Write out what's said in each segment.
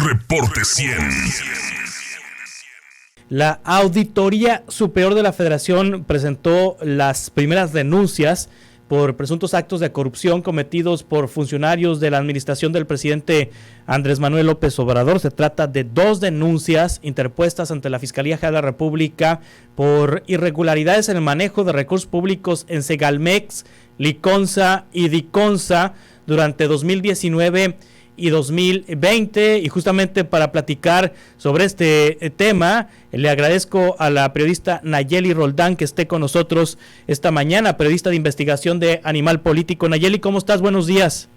Reporte 100. La Auditoría Superior de la Federación presentó las primeras denuncias por presuntos actos de corrupción cometidos por funcionarios de la administración del presidente Andrés Manuel López Obrador. Se trata de 2 denuncias interpuestas ante la Fiscalía General de la República por irregularidades en el manejo de recursos públicos en Segalmex, Liconza y Diconsa durante 2019 y 2020, y justamente para platicar sobre este tema, le agradezco a la periodista Nayeli Roldán que esté con nosotros esta mañana, periodista de investigación de Animal Político. Nayeli, ¿cómo estás? Buenos días.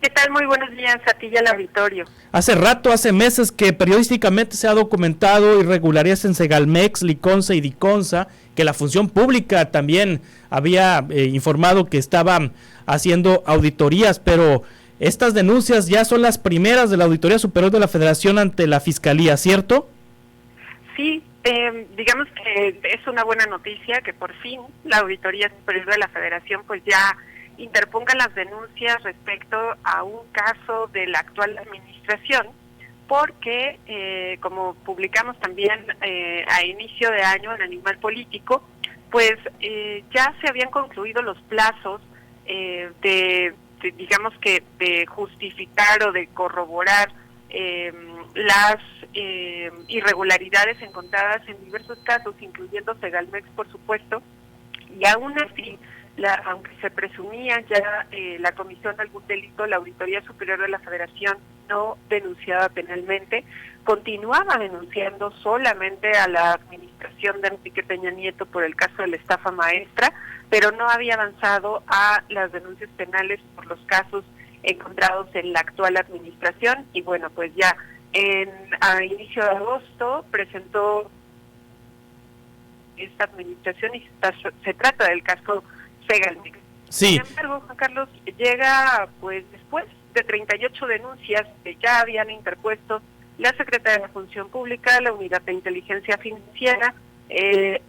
¿Qué tal? Muy buenos días a ti y al auditorio. Hace meses que periodísticamente se ha documentado irregularidades en Segalmex, Liconza y Diconsa, que la función pública también había informado que estaban haciendo auditorías, pero estas denuncias ya son las primeras de la Auditoría Superior de la Federación ante la Fiscalía, ¿cierto? Sí, digamos que es una buena noticia que por fin la Auditoría Superior de la Federación pues ya interponga las denuncias respecto a un caso de la actual administración, porque como publicamos también a inicio de año en Animal Político, pues ya se habían concluido los plazos digamos que de justificar o de corroborar las irregularidades encontradas en diversos casos, incluyendo Segalmex, por supuesto, y aún así, aunque se presumía ya la comisión de algún delito, la Auditoría Superior de la Federación no denunciaba penalmente, continuaba denunciando solamente a la administración de Enrique Peña Nieto por el caso de la estafa maestra, pero no había avanzado a las denuncias penales por los casos encontrados en la actual administración. Y bueno, pues ya a inicio de agosto presentó esta administración y se trata del caso Segalmex. Sí. Sin embargo, Juan Carlos, llega pues después de 38 denuncias que ya habían interpuesto la Secretaría de la Función Pública, la Unidad de Inteligencia Financiera,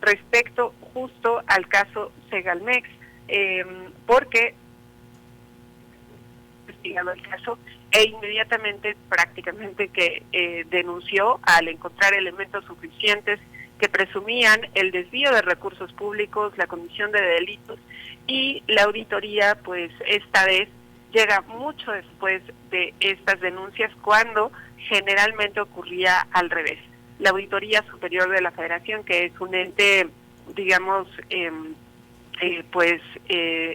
respecto justo al caso Segalmex, porque investigado el caso e inmediatamente prácticamente que denunció al encontrar elementos suficientes que presumían el desvío de recursos públicos, la comisión de delitos, y la auditoría pues esta vez llega mucho después de estas denuncias, cuando generalmente ocurría al revés. La Auditoría Superior de la Federación, que es un ente, digamos,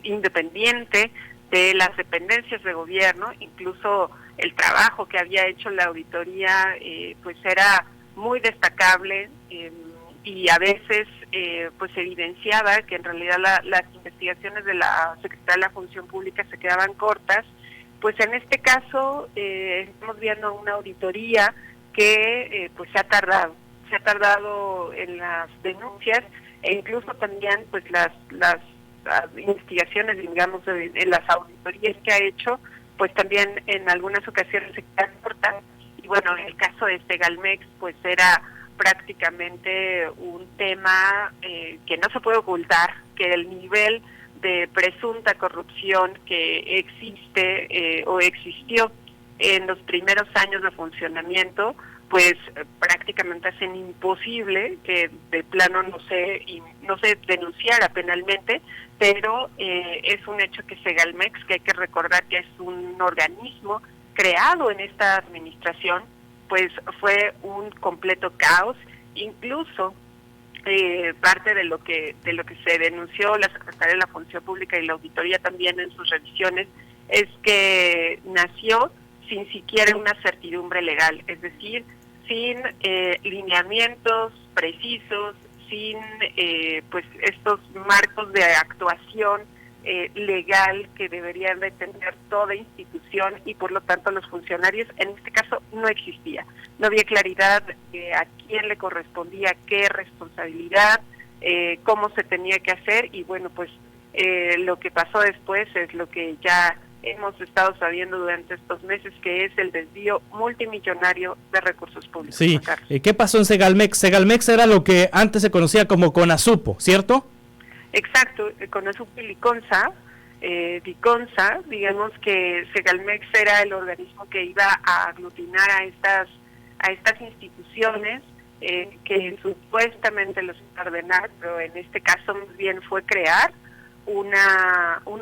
independiente de las dependencias de gobierno, incluso el trabajo que había hecho la auditoría pues era muy destacable, y a veces pues evidenciaba que en realidad las investigaciones de la Secretaría de la Función Pública se quedaban cortas. Pues en este caso estamos viendo una auditoría que pues se ha tardado en las denuncias, e incluso también pues las investigaciones, digamos, en las auditorías que ha hecho, pues también en algunas ocasiones se quedan cortas. Y bueno, en el caso de Segalmex pues era prácticamente un tema que no se puede ocultar, que el nivel de presunta corrupción que existe o existió en los primeros años de funcionamiento, pues prácticamente hacen imposible que de plano no se denunciara penalmente, pero es un hecho que Segalmex, que hay que recordar que es un organismo creado en esta administración, pues fue un completo caos. Incluso parte de lo que se denunció la Secretaría de la Función Pública y la Auditoría también en sus revisiones es que nació sin siquiera una certidumbre legal, es decir, sin lineamientos precisos, sin pues estos marcos de actuación legal que deberían de tener toda institución, y por lo tanto los funcionarios, en este caso no existía. No había claridad a quién le correspondía qué responsabilidad, cómo se tenía que hacer, y bueno, pues lo que pasó después es lo que ya hemos estado sabiendo durante estos meses, que es el desvío multimillonario de recursos públicos. Sí, ¿qué pasó en Segalmex? Segalmex era lo que antes se conocía como Conasupo, ¿cierto? Exacto, Conasupo y Liconza Diconsa. Digamos que Segalmex era el organismo que iba a aglutinar a estas instituciones que supuestamente los iba a ordenar, pero en este caso más bien fue crear un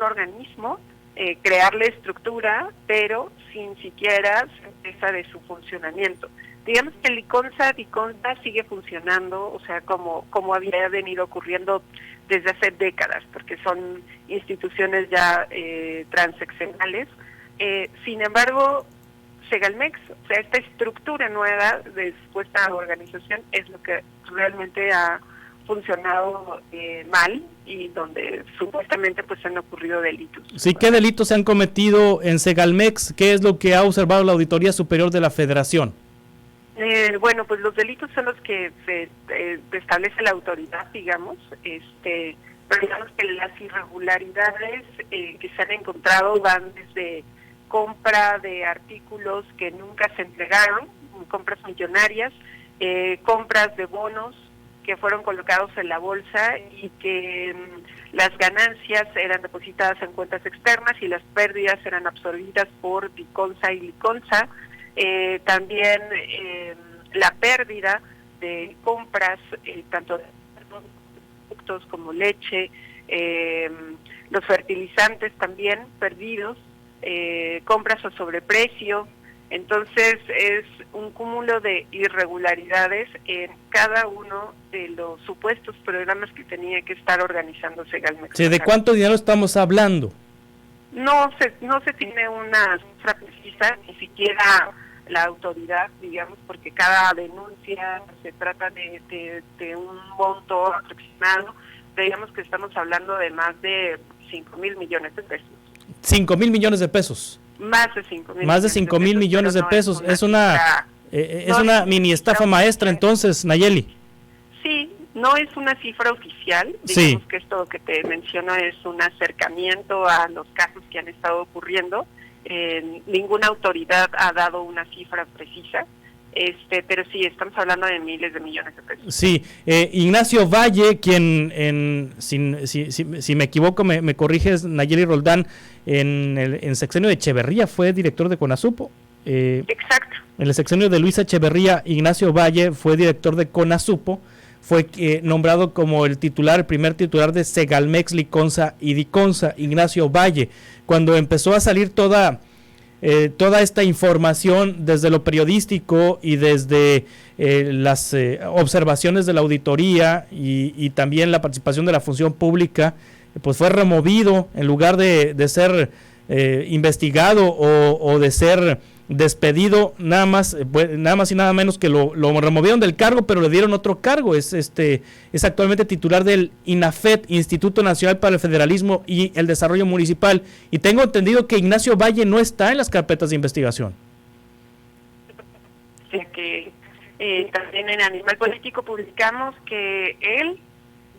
organismo, crearle estructura, pero sin siquiera certeza de su funcionamiento. Digamos que Diconsa sigue funcionando, o sea, como había venido ocurriendo desde hace décadas, porque son instituciones ya transeccionales. Sin embargo, Segalmex, o sea, esta estructura nueva de supuesta organización es lo que realmente ha funcionado mal y donde supuestamente pues han ocurrido delitos. Sí, ¿qué delitos se han cometido en Segalmex? ¿Qué es lo que ha observado la Auditoría Superior de la Federación? Bueno, pues los delitos son los que se establece la autoridad, digamos, pero digamos que las irregularidades que se han encontrado van desde compra de artículos que nunca se entregaron, compras millonarias, compras de bonos que fueron colocados en la bolsa y que las ganancias eran depositadas en cuentas externas y las pérdidas eran absorbidas por Diconsa y Liconsa. También la pérdida de compras, tanto de productos como leche, los fertilizantes también perdidos, compras a sobreprecio. Entonces es un cúmulo de irregularidades en cada uno de los supuestos programas que tenía que estar organizando Segalmex. Sí, ¿de cuánto dinero estamos hablando? No se tiene una cifra precisa, ni siquiera la autoridad, digamos, porque cada denuncia se trata de un monto aproximado. Digamos que estamos hablando de más de 5,000 millones de pesos. 5,000 millones de pesos. Más de 5,000. Más de 5,000 millones de pesos. Es una mini estafa maestra, entonces, Nayeli. Sí, no es una cifra oficial. Digamos que esto que te menciono es un acercamiento a los casos que han estado ocurriendo. Ninguna autoridad ha dado una cifra precisa. Pero sí, estamos hablando de miles de millones de pesos. Sí, Ignacio Valle, quien, si me equivoco, me corriges, Nayeli Roldán, en sexenio de Echeverría fue director de Conasupo. Exacto. En el sexenio de Luisa Echeverría, Ignacio Valle fue director de Conasupo, fue nombrado como el primer titular de Segalmex, Liconsa y Diconsa, Ignacio Valle. Cuando empezó a salir toda esta información desde lo periodístico y desde las observaciones de la auditoría y también la participación de la función pública, pues fue removido en lugar de ser investigado o de ser despedido, nada más y nada menos que lo removieron del cargo, pero le dieron otro cargo. Es actualmente titular del INAFET, Instituto Nacional para el Federalismo y el Desarrollo Municipal, y tengo entendido que Ignacio Valle no está en las carpetas de investigación. Sí, que también en Animal Político publicamos que él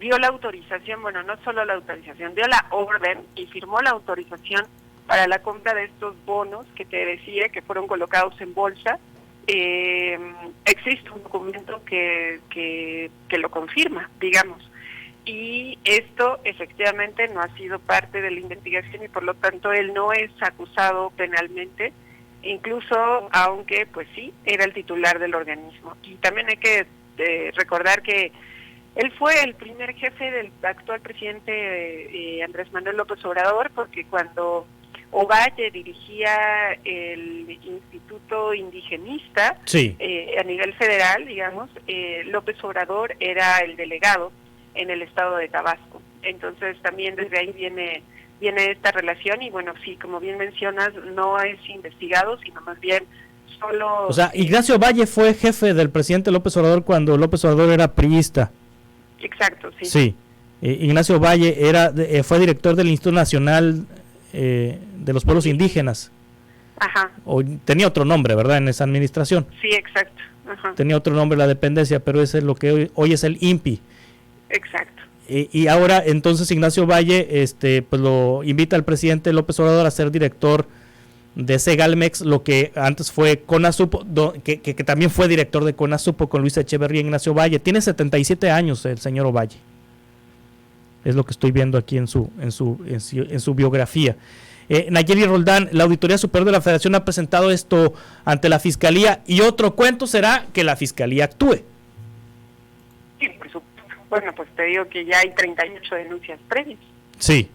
dio la autorización, bueno, no solo la autorización, dio la orden y firmó la autorización para la compra de estos bonos que te decía que fueron colocados en bolsa. Existe un documento que lo confirma, digamos, y esto efectivamente no ha sido parte de la investigación y por lo tanto él no es acusado penalmente, incluso aunque pues sí, era el titular del organismo. Y también hay que recordar que él fue el primer jefe del actual presidente Andrés Manuel López Obrador, porque cuando Ovalle dirigía el Instituto Indigenista, sí, a nivel federal, digamos, López Obrador era el delegado en el estado de Tabasco. Entonces también desde ahí viene esta relación y bueno, sí, como bien mencionas, no es investigado, sino más bien solo... O sea, Ignacio Valle fue jefe del presidente López Obrador cuando López Obrador era priista. Exacto, sí. Sí, Ignacio Valle fue director del Instituto Nacional de los Pueblos Indígenas. Ajá. Tenía otro nombre, ¿verdad? En esa administración. Sí, exacto. Ajá. Tenía otro nombre la dependencia, pero ese es lo que hoy es el INPI. Exacto. Y ahora entonces Ignacio Valle pues lo invita al presidente López Obrador a ser director de Segalmex, lo que antes fue Conasupo, que también fue director de Conasupo con Luisa Echeverría. Ignacio Valle tiene 77 años el señor Ovalle. es lo que estoy viendo aquí en su biografía. Nayeli Roldán, la Auditoría Superior de la Federación ha presentado esto ante la Fiscalía y otro cuento será que la Fiscalía actúe. Sí, por supuesto. Bueno, pues te digo que ya hay 38 denuncias previas. Sí.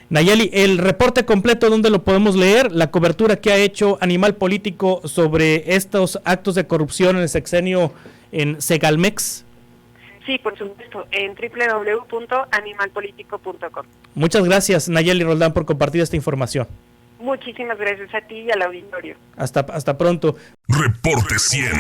Nayeli, el reporte completo, ¿dónde lo podemos leer? La cobertura que ha hecho Animal Político sobre estos actos de corrupción en el sexenio en Segalmex. Sí, por supuesto, en www.animalpolitico.com. Muchas gracias, Nayeli Roldán, por compartir esta información. Muchísimas gracias a ti y al auditorio. Hasta pronto. Reporte 100.